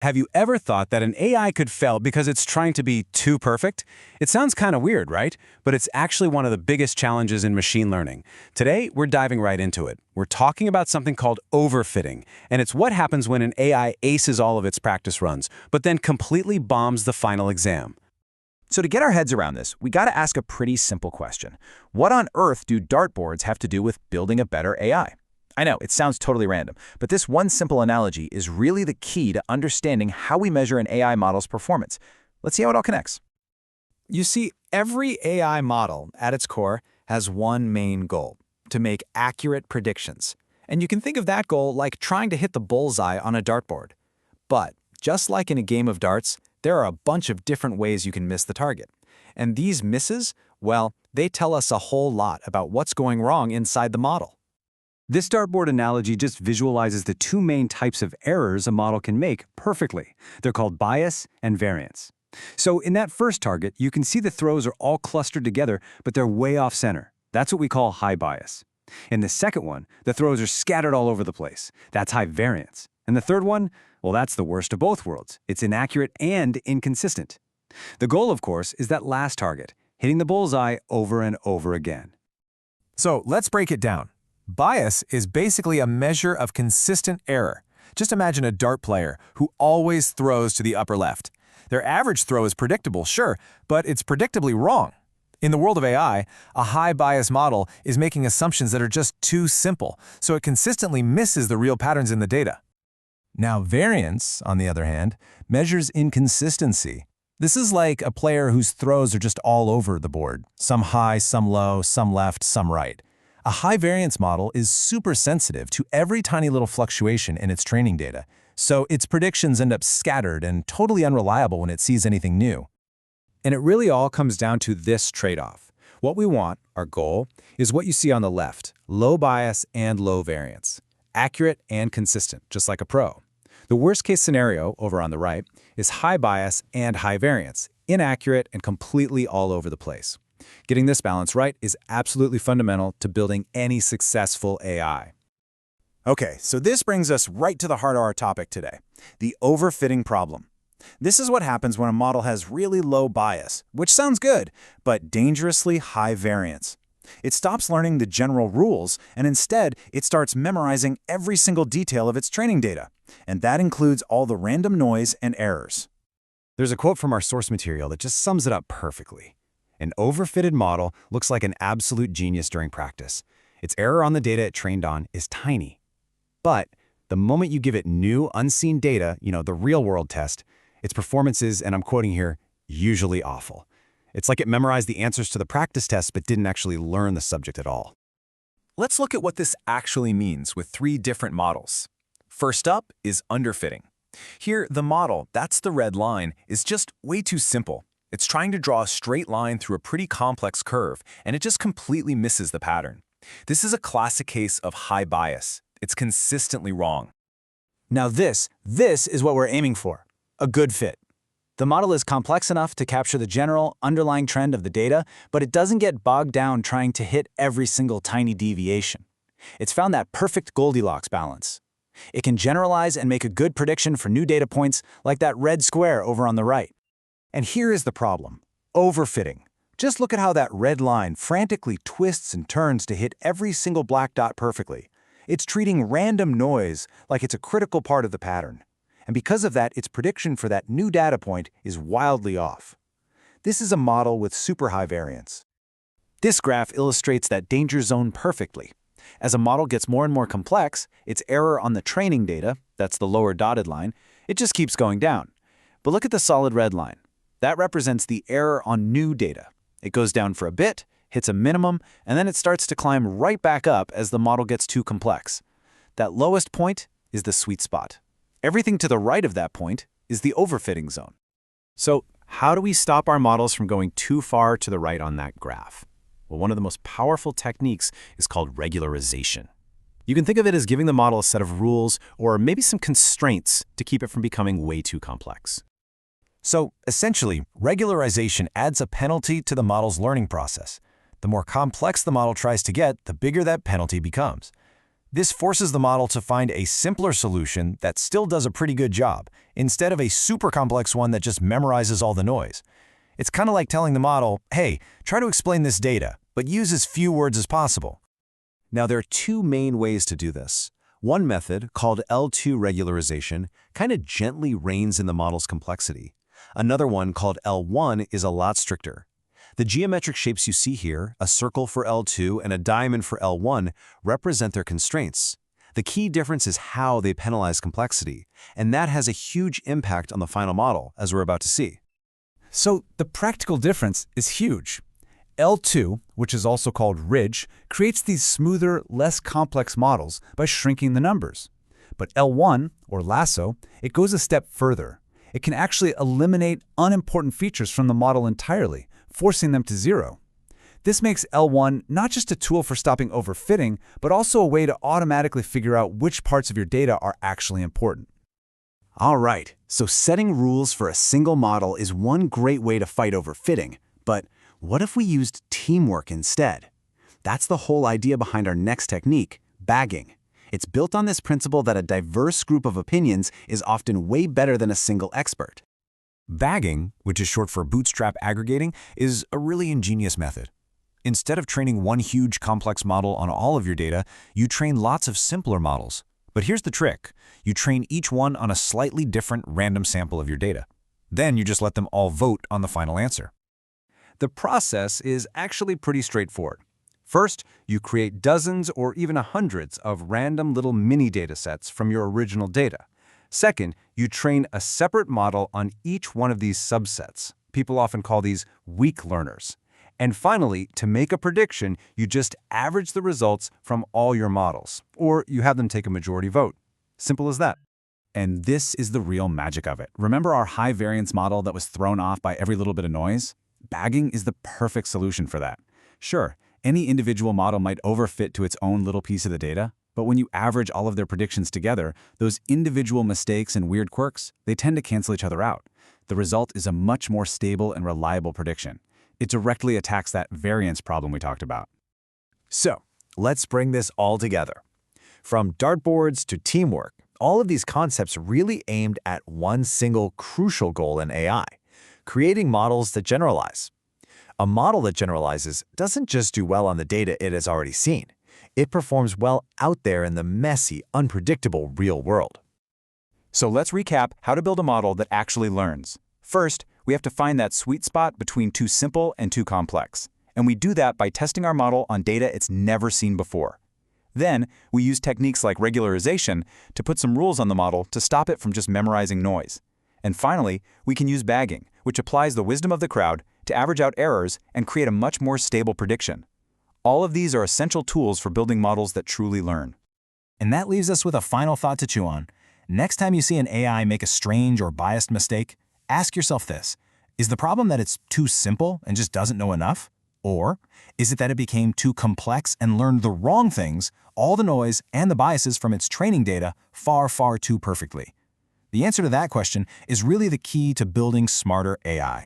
Have you ever thought that an AI could fail because it's trying to be too perfect? It sounds kind of weird, right? But it's actually one of the biggest challenges in machine learning. Today, we're diving right into it. We're talking about something called overfitting, and it's what happens when an AI aces all of its practice runs, but then completely bombs the final exam. So to get our heads around this, we got to ask a pretty simple question. What on earth do dartboards have to do with building a better AI? I know, it sounds totally random, but this one simple analogy is really the key to understanding how we measure an AI model's performance. Let's see how it all connects. You see, every AI model, at its core, has one main goal: to make accurate predictions. And you can think of that goal like trying to hit the bullseye on a dartboard. But, just like in a game of darts, there are a bunch of different ways you can miss the target. And these misses, well, they tell us a whole lot about what's going wrong inside the model. This dartboard analogy just visualizes the two main types of errors a model can make perfectly. They're called bias and variance. So in that first target, you can see the throws are all clustered together, but they're way off center. That's what we call high bias. In the second one, the throws are scattered all over the place. That's high variance. And the third one, well, that's the worst of both worlds. It's inaccurate and inconsistent. The goal, of course, is that last target, hitting the bullseye over and over again. So let's break it down. Bias is basically a measure of consistent error. Just imagine a dart player who always throws to the upper left. Their average throw is predictable, sure, but it's predictably wrong. In the world of AI, a high bias model is making assumptions that are just too simple, so it consistently misses the real patterns in the data. Now, variance, on the other hand, measures inconsistency. This is like a player whose throws are just all over the board, some high, some low, some left, some right. A high variance model is super sensitive to every tiny little fluctuation in its training data, so its predictions end up scattered and totally unreliable when it sees anything new. And it really all comes down to this trade-off. What we want, our goal, is what you see on the left: low bias and low variance. Accurate and consistent, just like a pro. The worst-case scenario, over on the right, is high bias and high variance, inaccurate and completely all over the place. Getting this balance right is absolutely fundamental to building any successful AI. Okay, so this brings us right to the heart of our topic today, the overfitting problem. This is what happens when a model has really low bias, which sounds good, but dangerously high variance. It stops learning the general rules, and instead, it starts memorizing every single detail of its training data. And that includes all the random noise and errors. There's a quote from our source material that just sums it up perfectly. An overfitted model looks like an absolute genius during practice. Its error on the data it trained on is tiny. But the moment you give it new, unseen data, the real-world test, its performance is, and I'm quoting here, usually awful. It's like it memorized the answers to the practice test but didn't actually learn the subject at all. Let's look at what this actually means with three different models. First up is underfitting. Here, the model, that's the red line, is just way too simple. It's trying to draw a straight line through a pretty complex curve, and it just completely misses the pattern. This is a classic case of high bias. It's consistently wrong. Now this is what we're aiming for: a good fit. The model is complex enough to capture the general, underlying trend of the data, but it doesn't get bogged down trying to hit every single tiny deviation. It's found that perfect Goldilocks balance. It can generalize and make a good prediction for new data points, like that red square over on the right. And here is the problem: overfitting. Just look at how that red line frantically twists and turns to hit every single black dot perfectly. It's treating random noise like it's a critical part of the pattern. And because of that, its prediction for that new data point is wildly off. This is a model with super high variance. This graph illustrates that danger zone perfectly. As a model gets more and more complex, its error on the training data, that's the lower dotted line, it just keeps going down. But look at the solid red line. That represents the error on new data. It goes down for a bit, hits a minimum, and then it starts to climb right back up as the model gets too complex. That lowest point is the sweet spot. Everything to the right of that point is the overfitting zone. So how do we stop our models from going too far to the right on that graph? Well, one of the most powerful techniques is called regularization. You can think of it as giving the model a set of rules or maybe some constraints to keep it from becoming way too complex. So essentially, regularization adds a penalty to the model's learning process. The more complex the model tries to get, the bigger that penalty becomes. This forces the model to find a simpler solution that still does a pretty good job, instead of a super complex one that just memorizes all the noise. It's kind of like telling the model, hey, try to explain this data, but use as few words as possible. Now, there are two main ways to do this. One method, called L2 regularization, kind of gently reins in the model's complexity. Another one, called L1, is a lot stricter. The geometric shapes you see here, a circle for L2 and a diamond for L1, represent their constraints. The key difference is how they penalize complexity, and that has a huge impact on the final model, as we're about to see. So the practical difference is huge. L2, which is also called ridge, creates these smoother, less complex models by shrinking the numbers. But L1, or lasso, it goes a step further. It can actually eliminate unimportant features from the model entirely, forcing them to zero. This makes L1 not just a tool for stopping overfitting, but also a way to automatically figure out which parts of your data are actually important. All right, so setting rules for a single model is one great way to fight overfitting, but what if we used teamwork instead? That's the whole idea behind our next technique, bagging. It's built on this principle that a diverse group of opinions is often way better than a single expert. Bagging, which is short for bootstrap aggregating, is a really ingenious method. Instead of training one huge complex model on all of your data, you train lots of simpler models. But here's the trick. You train each one on a slightly different random sample of your data. Then you just let them all vote on the final answer. The process is actually pretty straightforward. First, you create dozens or even hundreds of random little mini data sets from your original data. Second, you train a separate model on each one of these subsets. People often call these weak learners. And finally, to make a prediction, you just average the results from all your models, or you have them take a majority vote. Simple as that. And this is the real magic of it. Remember our high variance model that was thrown off by every little bit of noise? Bagging is the perfect solution for that. Sure, any individual model might overfit to its own little piece of the data, but when you average all of their predictions together, those individual mistakes and weird quirks, they tend to cancel each other out. The result is a much more stable and reliable prediction. It directly attacks that variance problem we talked about. So, let's bring this all together. From dartboards to teamwork, all of these concepts really aimed at one single crucial goal in AI, creating models that generalize. A model that generalizes doesn't just do well on the data it has already seen. It performs well out there in the messy, unpredictable real world. So let's recap how to build a model that actually learns. First, we have to find that sweet spot between too simple and too complex. And we do that by testing our model on data it's never seen before. Then, we use techniques like regularization to put some rules on the model to stop it from just memorizing noise. And finally, we can use bagging, which applies the wisdom of the crowd to average out errors and create a much more stable prediction. All of these are essential tools for building models that truly learn. And that leaves us with a final thought to chew on. Next time you see an AI make a strange or biased mistake, ask yourself this. Is the problem that it's too simple and just doesn't know enough? Or is it that it became too complex and learned the wrong things, all the noise and the biases from its training data far, far too perfectly? The answer to that question is really the key to building smarter AI.